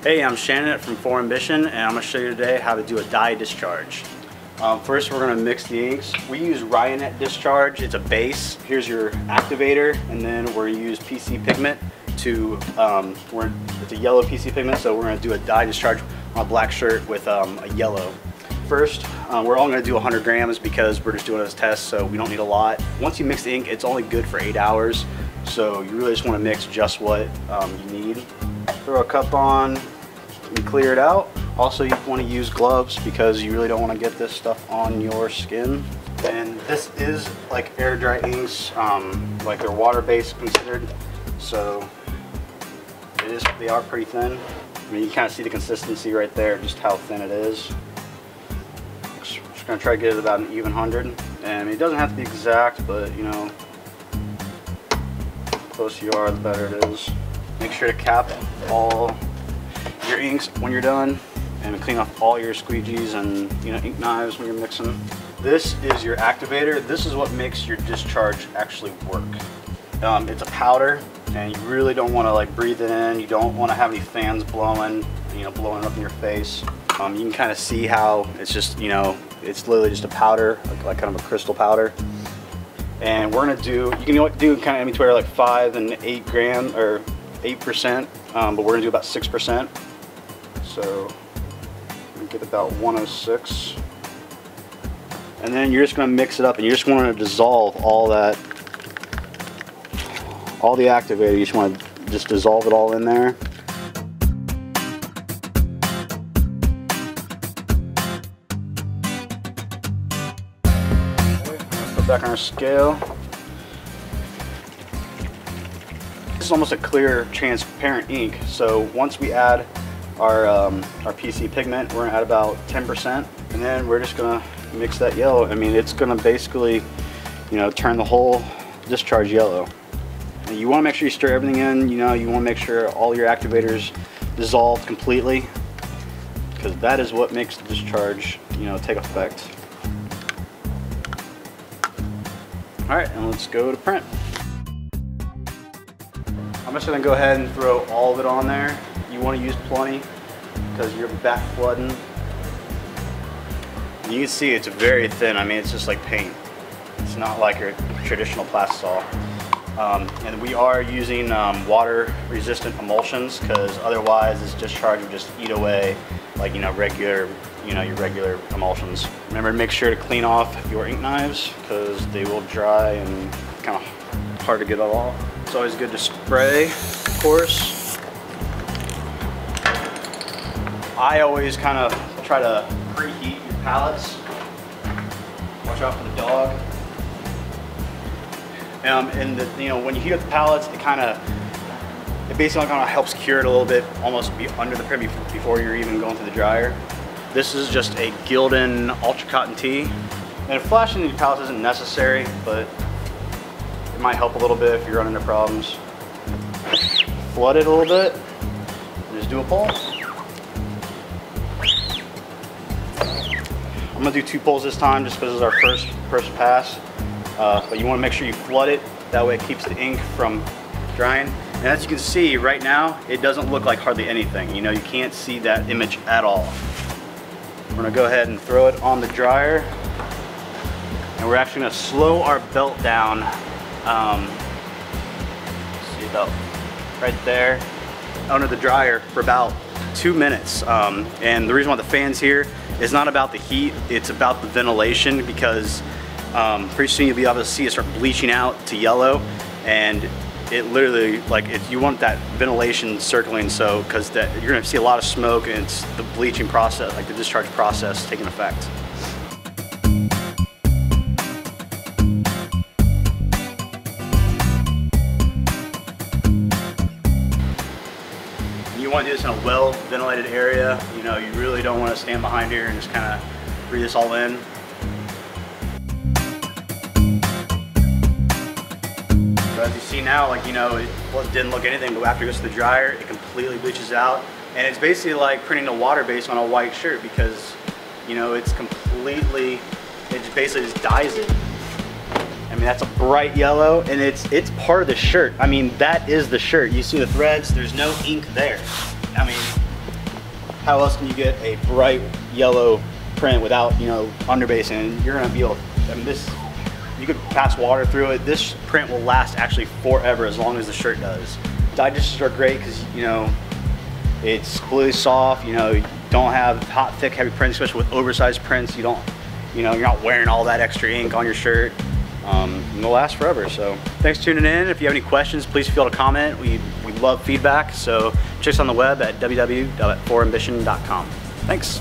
Hey, I'm Shannon from fourambition, and I'm going to show you today how to do a dye discharge. First, we're going to mix the inks. We use Ryonet Discharge. It's a base. Here's your activator, and then we're going to use PC pigment to, it's a yellow PC pigment, so we're going to do a dye discharge on a black shirt with a yellow. First, we're all going to do 100 grams because we're just doing it as a test, so we don't need a lot. Once you mix the ink, it's only good for 8 hours, so you really just want to mix just what you need. Throw a cup on and clear it out. Also, you want to use gloves because you really don't want to get this stuff on your skin. And this is like air dry inks, like they're water based considered, so they are pretty thin. I mean, you can kind of see the consistency right there, just how thin it is. Just gonna try to get it about an even 100, and it doesn't have to be exact, but you know, the closer you are, the better it is. Make sure to cap all your inks when you're done, and clean off all your squeegees and ink knives when you're mixing. This is your activator. This is what makes your discharge actually work. It's a powder, and you really don't want to like breathe it in. You don't want to have any fans blowing, blowing up in your face. You can kind of see how it's just, it's literally just a powder, like kind of a crystal powder. And we're gonna do, you can do kind of in between like 5 and 8 grams or 8%, but we're gonna do about 6%. So we get about 106. And then you're just gonna mix it up, and you just want to dissolve all that, all the activator. You just want to just dissolve it all in there. Put back on our scale. This is almost a clear, transparent ink. So once we add our PC pigment, we're gonna add about 10%, and then we're just gonna mix that yellow. I mean, it's gonna basically, turn the whole discharge yellow. And you want to make sure you stir everything in. You want to make sure all your activators dissolve completely, because that is what makes the discharge, take effect. All right, and let's go to print. I'm just gonna go ahead and throw all of it on there. You want to use plenty because you're back flooding. And you can see it's very thin. I mean, it's just like paint. It's not like your traditional plastisol. And we are using water-resistant emulsions, because otherwise this discharge would just eat away, like regular, your regular emulsions. Remember to make sure to clean off your ink knives, because they will dry and kind of hard to get it off. It's always good to spray, of course. I always kind of try to preheat your palettes. Watch out for the dog. And when you heat up the palettes, it basically kind of helps cure it a little bit, almost be under the print before you're even going through the dryer. This is just a Gildan Ultra Cotton Tee, and flashing these palettes isn't necessary, but it might help a little bit if you're running into problems. Flood it a little bit, and just do a pull. I'm gonna do 2 pulls this time, just because it's our first pass. But you want to make sure you flood it, that way it keeps the ink from drying. And as you can see right now, it doesn't look like hardly anything. You can't see that image at all. We're going to go ahead and throw it on the dryer, and we're actually going to slow our belt down, see, about right there under the dryer for about 2 minutes. And the reason why the fan's here is not about the heat, it's about the ventilation, because pretty soon you'll be able to see it start bleaching out to yellow, and it literally, you want that ventilation circling, so because you're going to see a lot of smoke, and it's the bleaching process, like the discharge process, taking effect. You want to do this in a well ventilated area. You really don't want to stand behind here and just kind of breathe this all in. As you see now, it didn't look anything, but after it goes to the dryer, it completely bleaches out. And it's basically like printing a water base on a white shirt, because, it's completely, it basically just dyes it. I mean, that's a bright yellow, and it's part of the shirt. I mean, that is the shirt. You see the threads, there's no ink there. I mean, how else can you get a bright yellow print without, you know, underbasing? You're gonna be able, I mean, this, you could pass water through it. This print will last actually forever as long as the shirt does. Dye discharges are great because, you know, it's completely soft. You know, you don't have hot, thick, heavy prints, especially with oversized prints. You don't, you know, you're not wearing all that extra ink on your shirt. And they'll last forever. So thanks for tuning in. If you have any questions, please feel to comment. We love feedback. So check us on the web at www.fourambition.com. Thanks.